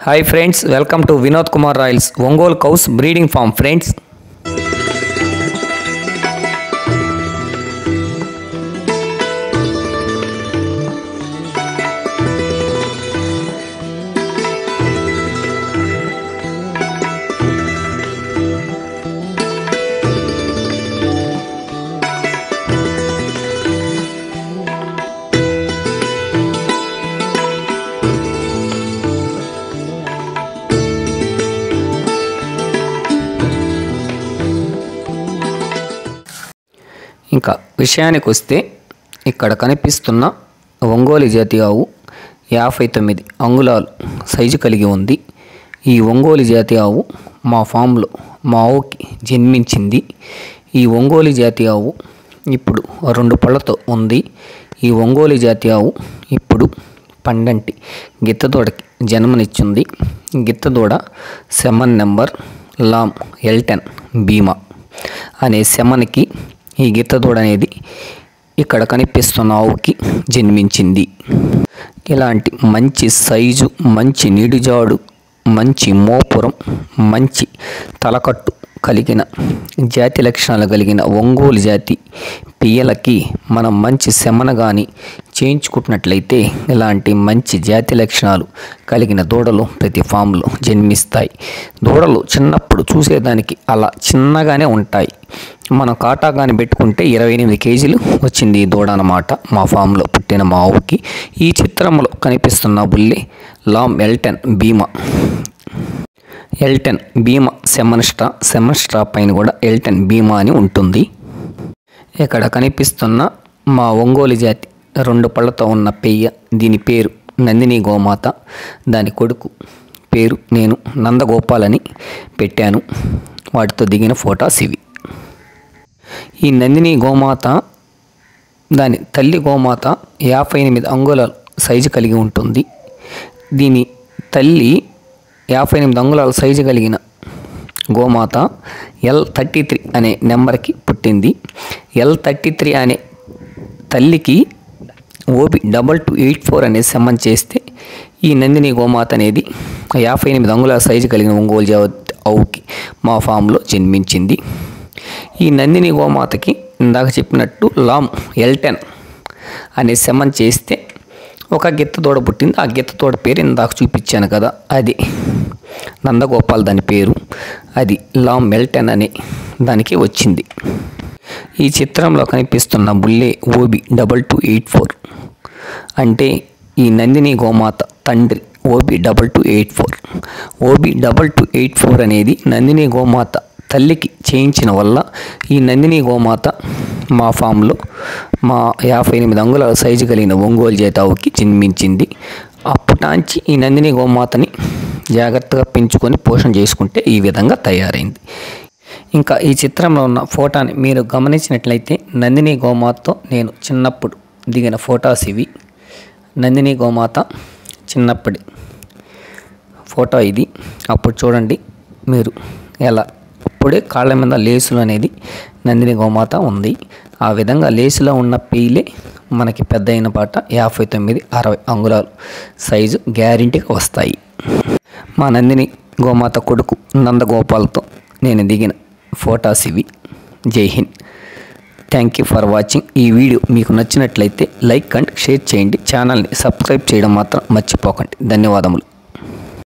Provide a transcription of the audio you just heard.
Hi friends, welcome to Vinod Kumar Royals Ongole Cows Breeding Farm friends. ఇంకా విషయానికి వస్తే ఇక్కడ కనిపిస్తున్న ఒంగోలు జాతి ఆవు 59 అంగుళాలు సైజు కలిగి ఉంది. ఈ ఒంగోలు జాతి ఆవు మా ఫామ్లో మా ఆవుకి జన్మించింది. ఈ ఒంగోలు జాతి ఆవు ఇప్పుడు 2 పళ్ళతో ఉంది. ఈ ఒంగోలు జాతి ఆవు ఇప్పుడు పండంటి గిత్తదూడకి జన్మనిచ్చింది. గిత్తదూడ సెమన్ నెంబర్ లామ్ L10 భీమా అనే సెమన్కి ఈ గిత్తదూడ అనేది ఇక్కడ కనిపిస్తున్న ఆవుకి జన్మించింది. ఇలాంటి మంచి సైజు, మంచి నిడుజాడు, మంచి మోపురం, మంచి తలకట్టు కలిగిన జాతి లక్షణాలు కలిగిన ఒంగోలు జాతి పియ్యలకి మనం మంచి సెమన కానీ చేయించుకున్నట్లయితే ఇలాంటి మంచి జాతి లక్షణాలు కలిగిన దూడలు ప్రతి ఫామ్లో జన్మిస్తాయి. దూడలు చిన్నప్పుడు చూసేదానికి అలా చిన్నగానే ఉంటాయి. మనం కాటా కానీ పెట్టుకుంటే 28 కేజీలు వచ్చింది ఈ దూడ అన్నమాట. మా ఫామ్లో పుట్టిన మా ఆవుకి. ఈ చిత్రంలో కనిపిస్తున్న బుల్లి లామ్ L10 భీమా. L10 భీమా సెమన్ స్ట్రా పైన కూడా L10 భీమా అని ఉంటుంది. ఇక్కడ కనిపిస్తున్న మా ఒంగోలు జాతి 2 పళ్ళతో ఉన్న పెయ్య, దీని పేరు నందిని గోమాత. దాని కొడుకు పేరు నేను నందగోపాల్ అని పెట్టాను. వాటితో దిగిన ఫోటోస్ ఇవి. ఈ నందిని గోమాత దాని తల్లి గోమాత 58 అంగుళాల సైజు కలిగి ఉంటుంది. దీని తల్లి 58 అంగుళాల సైజు కలిగిన గోమాత L33 అనే నెంబర్కి పుట్టింది. L33 అనే తల్లికి OB2284 అనే సెమన్ చేస్తే ఈ నందిని గోమాత అనేది 58 అంగుళాల సైజు కలిగిన ఒంగోలు జాతి ఆవుకి మా ఫామ్లో జన్మించింది. ఈ నందిని గోమాతకి ఇందాక చెప్పినట్టు లామ్ L10 అనే సెమన్ చేస్తే ఒక గిత్తదూడ పుట్టింది. ఆ గిత్తదూడ పేరు ఇందాక చూపించాను కదా, అది నందగోపాల్ దాని పేరు. అది లామ్ L10 అనే దానికి వచ్చింది. ఈ చిత్రంలో కనిపిస్తున్న బుల్లే OB2284 అంటే ఈ నందిని గోమాత తండ్రి OB2284. OB2284 అనేది నందిని గోమాత తల్లికి చేయించిన వల్ల ఈ నందిని గోమాత మా ఫామ్లో మా 58 అంగుళాల సైజు కలిగిన ఒంగోలు జాతి ఆవుకి జన్మించింది. అప్పటాంచి ఈ నందిని గోమాతని జాగ్రత్తగా పెంచుకొని పోషణ చేసుకుంటే ఈ విధంగా తయారైంది. ఇంకా ఈ చిత్రంలో ఉన్న ఫోటోని మీరు గమనించినట్లయితే నందిని గోమాతతో నేను చిన్నప్పుడు దిగిన ఫోటోస్ ఇవి. నందిని గోమాత చిన్నప్పటి ఫోటో ఇది. అప్పుడు చూడండి మీరు ఎలా అప్పుడే కాళ్ళ మీద లేసులు అనేది నందిని గోమాత ఉంది. ఆ విధంగా లేసులో ఉన్న పెయిలే మనకి పెద్ద అయిన పాట 59-60 అంగుళాలు సైజు గ్యారెంటీగా వస్తాయి. మా నందిని గోమాత కొడుకు నందగోపాల్తో నేను దిగిన ఫోటోస్ ఇవి. జై Hind. Thank you for watching. ఈ వీడియో మీకు నచ్చినట్లయితే లైక్ అండ్ షేర్ చేయండి. ఛానల్ని సబ్స్క్రైబ్ చేయడం మాత్రం మర్చిపోకండి. ధన్యవాదములు.